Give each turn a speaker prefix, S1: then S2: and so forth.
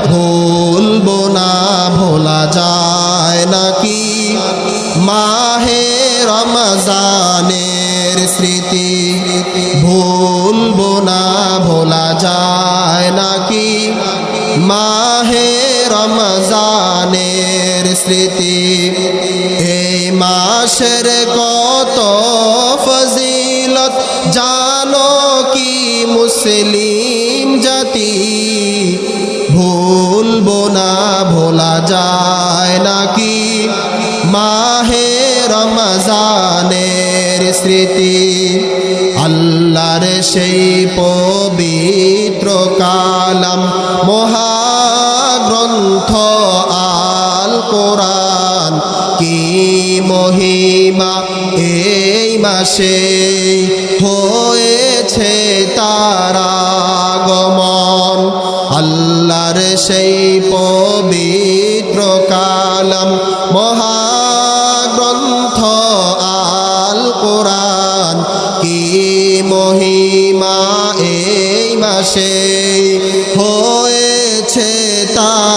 S1: ভুলবো না ভোলা যায় নাকি মাহে রমজানের স্মৃতি ভুলবো না ভোলা যায় নাকি মাহে রমজানের স্মৃতি এই মাসের কত ফজিলত জানো কি মুসলিম জাতি ভুলবো না ভোলা যায় নাকি মাহে রমজানের স্মৃতি আল্লাহর সেই পবিত্র কালাম মহাগ্রন্থ আল কোরআন কি মহিমা এই মাসে হয়েছে তার আগমন আল্লাহর সেই পবিত্র কালাম মহাগ্রন্থ আল কোরআন কি মহিমা এই মাসে হয়েছে তার